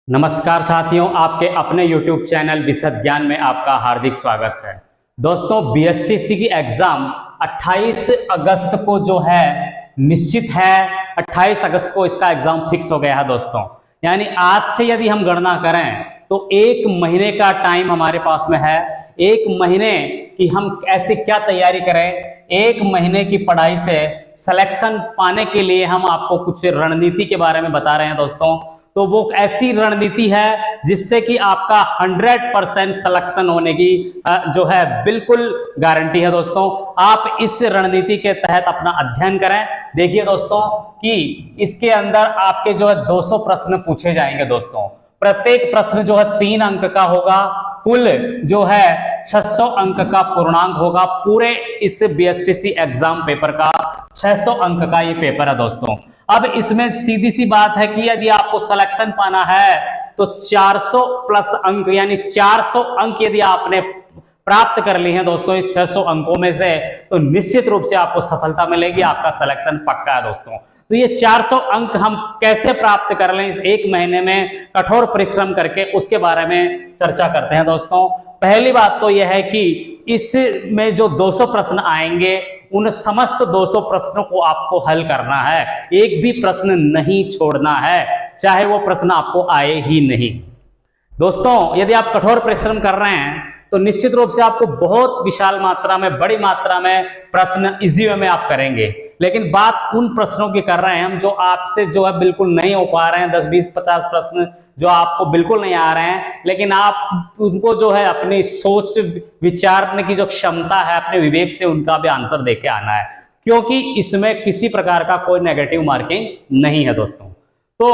नमस्कार साथियों, आपके अपने YouTube चैनल विशद ज्ञान में आपका हार्दिक स्वागत है। दोस्तों, बीएसटीसी की एग्जाम 28 अगस्त को जो है निश्चित है। 28 अगस्त को इसका एग्जाम फिक्स हो गया है दोस्तों। यानी आज से यदि हम गणना करें तो एक महीने का टाइम हमारे पास में है। एक महीने की हम ऐसी क्या तैयारी करें, एक महीने की पढ़ाई से सिलेक्शन पाने के लिए हम आपको कुछ रणनीति के बारे में बता रहे हैं दोस्तों। तो वो ऐसी रणनीति है जिससे कि आपका 100% सिलेक्शन होने की जो है बिल्कुल गारंटी है दोस्तों। आप इस रणनीति के तहत अपना अध्ययन करें। देखिए दोस्तों कि इसके अंदर आपके जो है 200 प्रश्न पूछे जाएंगे दोस्तों। प्रत्येक प्रश्न जो है 3 अंक का होगा। कुल जो है 600 अंक का पूर्णांक होगा। पूरे इस बीएसटीसी एग्जाम पेपर का 600 अंक का ये पेपर है दोस्तों। अब इसमें सीधी सी बात है कि यदि आपको सिलेक्शन पाना है तो 400 प्लस अंक यानी 400 अंक यदि आपने प्राप्त कर लिए हैं दोस्तों इस 600 अंकों में से, तो निश्चित रूप से आपको सफलता मिलेगी। आपका सिलेक्शन पक्का है दोस्तों। तो ये 400 अंक हम कैसे प्राप्त कर लें इस एक महीने में कठोर परिश्रम करके, उसके बारे में चर्चा करते हैं दोस्तों। पहली बात तो यह है कि इसमें जो 200 प्रश्न आएंगे उन समस्त 200 प्रश्नों को आपको हल करना है। एक भी प्रश्न नहीं छोड़ना है, चाहे वो प्रश्न आपको आए ही नहीं। दोस्तों, यदि आप कठोर परिश्रम कर रहे हैं तो निश्चित रूप से आपको बहुत विशाल मात्रा में, बड़ी मात्रा में प्रश्न इजी वे में आप करेंगे। लेकिन बात उन प्रश्नों की कर रहे हैं हम जो आपसे जो है बिल्कुल नहीं हो पा रहे हैं। 10, 20, 50 प्रश्न जो आपको बिल्कुल नहीं आ रहे हैं, लेकिन आप उनको जो है अपनी सोच विचारने की जो क्षमता है, अपने विवेक से उनका भी आंसर देके आना है, क्योंकि इसमें किसी प्रकार का कोई नेगेटिव मार्किंग नहीं है दोस्तों। तो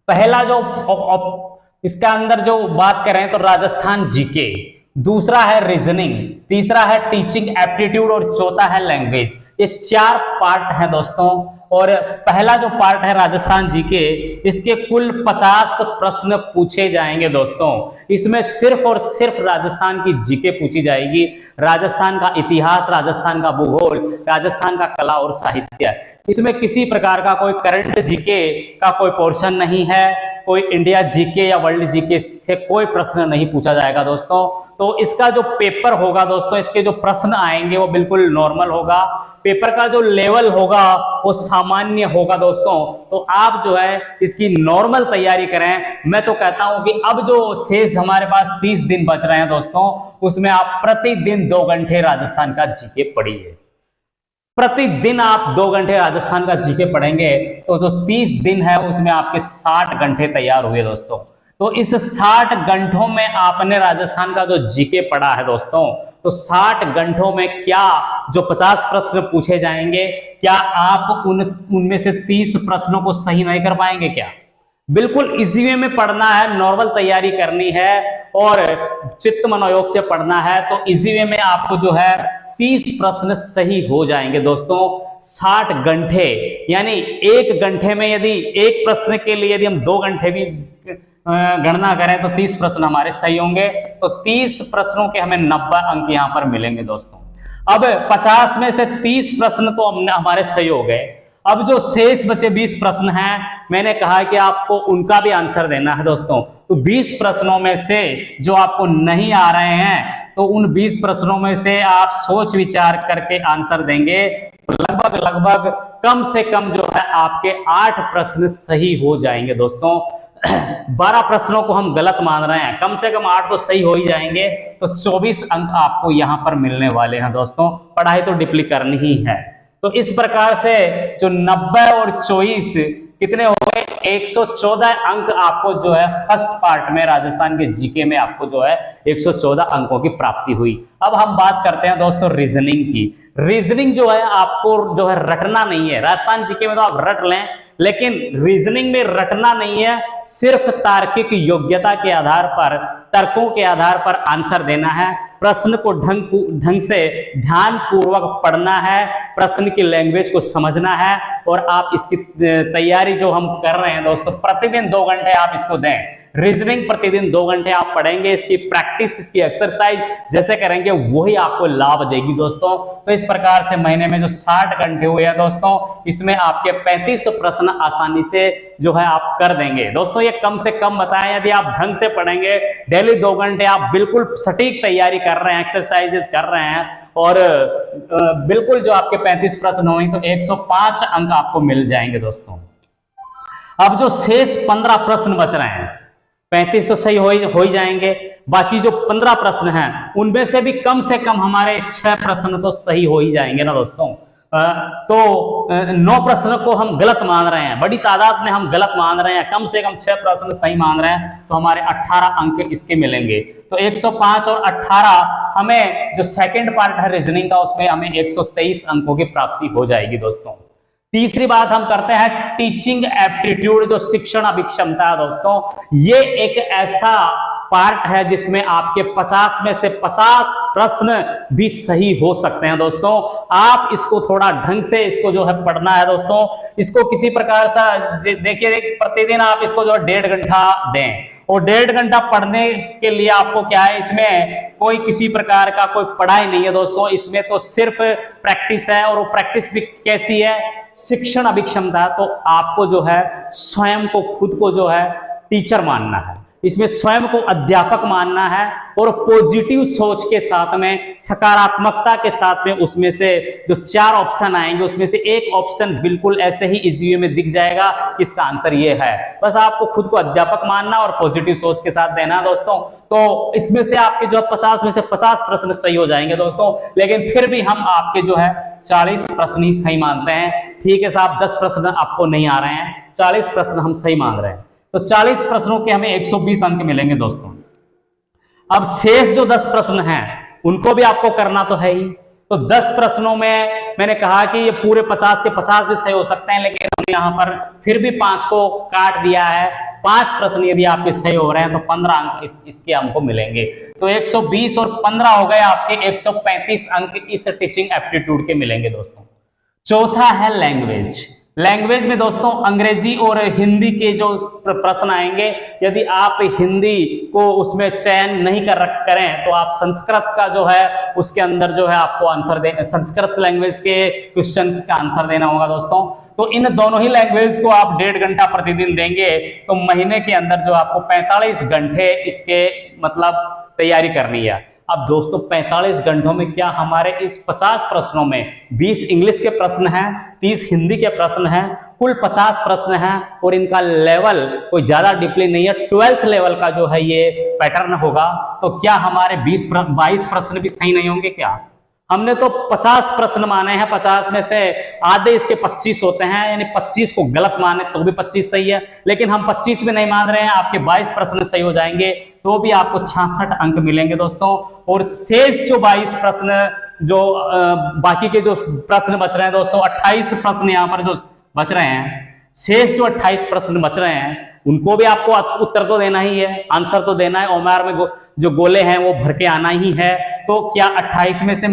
पहला जो इसका अंदर जो बात करें तो राजस्थान जीके, दूसरा है रीजनिंग, तीसरा है टीचिंग एप्टीट्यूड और चौथा है लैंग्वेज। ये 4 पार्ट हैं दोस्तों। और पहला जो पार्ट है राजस्थान जीके, इसके कुल 50 प्रश्न पूछे जाएंगे दोस्तों। इसमें सिर्फ और सिर्फ राजस्थान की जीके पूछी जाएगी। राजस्थान का इतिहास, राजस्थान का भूगोल, राजस्थान का कला और साहित्य। इसमें किसी प्रकार का कोई करंट जीके का कोई पोर्शन नहीं है। कोई इंडिया जीके या वर्ल्ड जीके से कोई प्रश्न नहीं पूछा जाएगा दोस्तों। तो इसका जो पेपर होगा दोस्तों, इसके जो प्रश्न आएंगे वो बिल्कुल नॉर्मल होगा। पेपर का जो लेवल होगा वो सामान्य होगा दोस्तों। तो आप जो है इसकी नॉर्मल तैयारी करें। मैं तो कहता हूं कि अब जो शेष हमारे पास 30 दिन बच रहे हैं दोस्तों, उसमें आप प्रतिदिन 2 घंटे राजस्थान का जीके पढ़िए। प्रतिदिन आप 2 घंटे राजस्थान का जीके पढ़ेंगे तो जो 30 दिन है उसमें आपके 60 घंटे तैयार हुए दोस्तों। तो इस 60 घंटों में आपने राजस्थान का जो जीके पढ़ा है दोस्तों, तो 60 घंटों में क्या जो 50 प्रश्न पूछे जाएंगे, क्या आप उनमें से 30 प्रश्नों को सही नहीं कर पाएंगे क्या? बिल्कुल इजी वे में पढ़ना है, नॉर्मल तैयारी करनी है और चित्त मनोयोग से पढ़ना है। तो इजी वे में आपको जो है 30 प्रश्न सही हो जाएंगे दोस्तों। 60 घंटे यानी 1 घंटे में यदि एक प्रश्न के लिए यदि हम 2 घंटे भी गणना करें तो 30 प्रश्न हमारे सही होंगे। तो 30 प्रश्नों के हमें 90 अंक यहां पर मिलेंगे दोस्तों। अब 50 में से 30 प्रश्न तो हमारे सही हो गए। अब जो शेष बचे 20 प्रश्न हैं, मैंने कहा कि आपको उनका भी आंसर देना है दोस्तों। तो 20 प्रश्नों में से जो आपको नहीं आ रहे हैं, तो उन 20 प्रश्नों में से आप सोच विचार करके आंसर देंगे। लगभग कम से कम जो है आपके 8 प्रश्न सही हो जाएंगे दोस्तों। 12 प्रश्नों को हम गलत मान रहे हैं, कम से कम 8 तो सही हो ही जाएंगे। तो 24 अंक आपको यहां पर मिलने वाले हैं दोस्तों। पढ़ाई तो डिप्ली करनी ही है। तो इस प्रकार से जो 90 और 24 कितने हो गए, 114 अंक आपको जो है फर्स्ट पार्ट में राजस्थान के जीके में आपको जो है 114 अंकों की प्राप्ति हुई। अब हम बात करते हैं दोस्तों रीजनिंग की। रीजनिंग जो है आपको जो है रटना नहीं है। राजस्थान जीके में तो आप रट लें, लेकिन रीजनिंग में रटना नहीं है। सिर्फ तार्किक योग्यता के आधार पर, तर्कों के आधार पर आंसर देना है। प्रश्न को ढंग से ध्यान पूर्वक पढ़ना है, प्रश्न की लैंग्वेज को समझना है। और आप इसकी तैयारी जो हम कर रहे हैं दोस्तों, प्रतिदिन 2 घंटे आप इसको दें। रीजनिंग प्रतिदिन 2 घंटे आप पढ़ेंगे, इसकी प्रैक्टिस, इसकी एक्सरसाइज जैसे करेंगे वही आपको लाभ देगी दोस्तों। तो इस प्रकार से महीने में जो 60 घंटे हुए हैं दोस्तों, इसमें आपके 35 प्रश्न आसानी से जो है आप कर देंगे दोस्तों। ये कम से कम बताएं, यदि आप ढंग से पढ़ेंगे, डेली 2 घंटे आप बिल्कुल सटीक तैयारी कर रहे हैं, एक्सरसाइजेस कर रहे हैं और बिल्कुल जो आपके 35 प्रश्न होंगे तो 105 अंक आपको मिल जाएंगे दोस्तों। अब जो शेष 15 प्रश्न बच रहे हैं, 35 तो सही हो ही जाएंगे, बाकी जो 15 प्रश्न हैं उनमें से भी कम से कम हमारे 6 प्रश्न तो सही हो ही जाएंगे ना दोस्तों। तो 9 प्रश्न को हम गलत मान रहे हैं, बड़ी तादाद में हम गलत मान रहे हैं, कम से कम 6 प्रश्न सही मान रहे हैं, तो हमारे 18 अंक इसके मिलेंगे। तो 105 और 18 हमें जो सेकंड पार्ट है रीजनिंग का, उसमें हमें 123 अंकों की प्राप्ति हो जाएगी दोस्तों। तीसरी बात हम करते हैं टीचिंग एप्टीट्यूड, जो शिक्षण अभिक्षमता है दोस्तों। ये एक ऐसा पार्ट है जिसमें आपके 50 में से 50 प्रश्न भी सही हो सकते हैं दोस्तों। आप इसको थोड़ा ढंग से इसको जो है पढ़ना है दोस्तों। इसको किसी प्रकार से देखिए, प्रतिदिन आप इसको जो है 1.5 घंटा दें, और 1.5 घंटा पढ़ने के लिए आपको क्या है, इसमें कोई किसी प्रकार का कोई पढ़ाई नहीं है दोस्तों, इसमें तो सिर्फ प्रैक्टिस है। और वो प्रैक्टिस भी कैसी है, शिक्षण अभिक्षमता। तो आपको जो है स्वयं को, खुद को जो है टीचर मानना है, इसमें स्वयं को अध्यापक मानना है, और पॉजिटिव सोच के साथ में, सकारात्मकता के साथ में, उसमें से जो 4 ऑप्शन आएंगे उसमें से एक ऑप्शन बिल्कुल ऐसे ही इजी में दिख जाएगा, इसका आंसर ये है। बस आपको खुद को अध्यापक मानना और पॉजिटिव सोच के साथ देना दोस्तों। तो इसमें से आपके जो 50 में से 50 प्रश्न सही हो जाएंगे दोस्तों। लेकिन फिर भी हम आपके जो है 40 प्रश्न ही सही मानते हैं। ठीक है साहब, 10 प्रश्न आपको नहीं आ रहे हैं, 40 प्रश्न हम सही मान रहे हैं, तो 40 प्रश्नों के हमें 120 अंक मिलेंगे दोस्तों। अब शेष जो 10 प्रश्न हैं उनको भी आपको करना तो है ही। तो 10 प्रश्नों में मैंने कहा कि ये पूरे 50 के 50 भी सही हो सकते हैं, लेकिन हमने यहाँ पर फिर भी 5 को काट दिया है। 5 प्रश्न यदि आपके सही हो रहे हैं तो 15 अंक इसके हमको मिलेंगे। तो 120 और 15 हो गए आपके 135 अंक इस टीचिंग एप्टीट्यूड के मिलेंगे दोस्तों। चौथा है लैंग्वेज। लैंग्वेज में दोस्तों अंग्रेजी और हिंदी के जो प्रश्न आएंगे, यदि आप हिंदी को उसमें चयन नहीं करें तो आप संस्कृत का जो है उसके अंदर जो है आपको आंसर दे, संस्कृत लैंग्वेज के क्वेश्चंस का आंसर देना होगा दोस्तों। तो इन दोनों ही लैंग्वेज को आप 1.5 घंटा प्रतिदिन देंगे तो महीने के अंदर जो आपको 45 घंटे इसके मतलब तैयारी करनी है। अब दोस्तों 45 घंटों में क्या हमारे इस 50 प्रश्नों में 20 इंग्लिश के प्रश्न हैं, 30 हिंदी के प्रश्न हैं, कुल 50 प्रश्न हैं, और इनका लेवल कोई ज्यादा डीपली नहीं है, 12th लेवल का जो है ये पैटर्न होगा। तो क्या हमारे 22 प्रश्न भी सही नहीं होंगे क्या? हमने तो 50 प्रश्न माने हैं, 50 में से आधे इसके 25 होते हैं, यानी 25 को गलत माने तो भी 25 सही है, लेकिन हम 25 में नहीं मान रहे हैं, आपके 22 प्रश्न सही हो जाएंगे तो भी आपको 66 अंक मिलेंगे दोस्तों। और शेष जो 22 प्रश्न जो बाकी के जो प्रश्न बच रहे हैं दोस्तों, 28 प्रश्न यहाँ पर जो बच रहे हैं, शेष जो 28 प्रश्न बच रहे हैं उनको भी आपको उत्तर तो देना ही है, आंसर तो देना है, ओमआर में जो गोले हैं वो भर के आना ही है। तो क्या 28 में से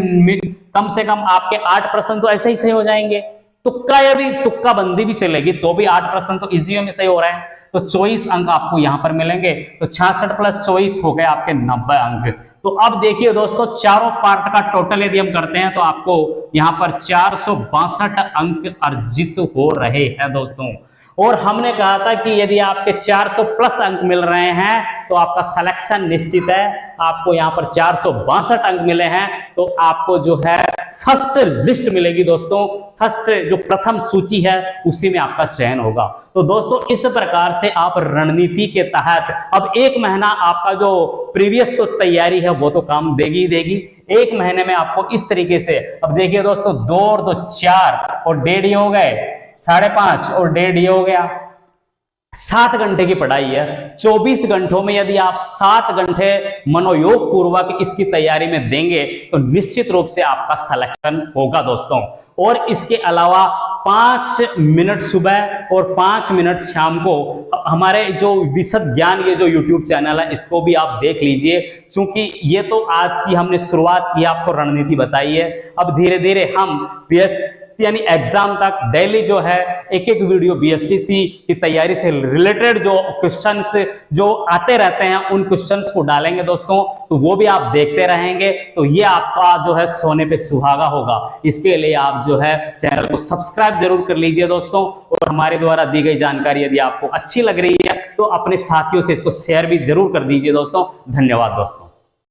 कम आपके 8 प्रश्न तो ऐसे ही सही हो जाएंगे? तुक्का या भी तुक्का बंदी भी चलेगी तो भी 8 प्रश्न तो इजी में सही हो रहे हैं, तो 24 अंक आपको यहां पर मिलेंगे। तो 66 प्लस 24 हो गए आपके 90 अंक। तो अब देखिए दोस्तों, चारों पार्ट का टोटल यदि हम करते हैं तो आपको यहां पर 462 अंक अर्जित हो रहे हैं दोस्तों। और हमने कहा था कि यदि आपके 400 प्लस अंक मिल रहे हैं तो आपका सिलेक्शन निश्चित है। आपको यहाँ पर 462 अंक मिले हैं तो आपको जो है फर्स्ट लिस्ट मिलेगी दोस्तों, फर्स्ट जो प्रथम सूची है उसी में आपका चयन होगा। तो दोस्तों इस प्रकार से आप रणनीति के तहत अब 1 महीना आपका जो प्रीवियस तो तैयारी है वो तो काम देगी ही देगी। 1 महीने में आपको इस तरीके से, अब देखिए दोस्तों 2 और 2 4 और 1.5 हो गए, 5.5 और 1.5 हो गया, 7 घंटे की पढ़ाई है। 24 घंटों में यदि आप 7 घंटे मनोयोग पूर्वक इसकी तैयारी में देंगे तो निश्चित रूप से आपका सिलेक्शन होगा दोस्तों। और इसके अलावा 5 मिनट सुबह और 5 मिनट शाम को हमारे जो विशद ज्ञान ये जो YouTube चैनल है इसको भी आप देख लीजिए, क्योंकि ये तो आज की हमने शुरुआत की, आपको रणनीति बताई है। अब धीरे धीरे हम यानी एग्जाम तक डेली जो है एक एक वीडियो बीएसटीसी की तैयारी से रिलेटेड जो क्वेश्चंस जो आते रहते हैं उन क्वेश्चंस को डालेंगे दोस्तों, तो वो भी आप देखते रहेंगे, तो ये आपका जो है सोने पे सुहागा होगा। इसके लिए आप जो है चैनल को सब्सक्राइब जरूर कर लीजिए दोस्तों, और हमारे द्वारा दी गई जानकारी यदि आपको अच्छी लग रही है तो अपने साथियों से इसको शेयर भी जरूर कर दीजिए दोस्तों। धन्यवाद दोस्तों।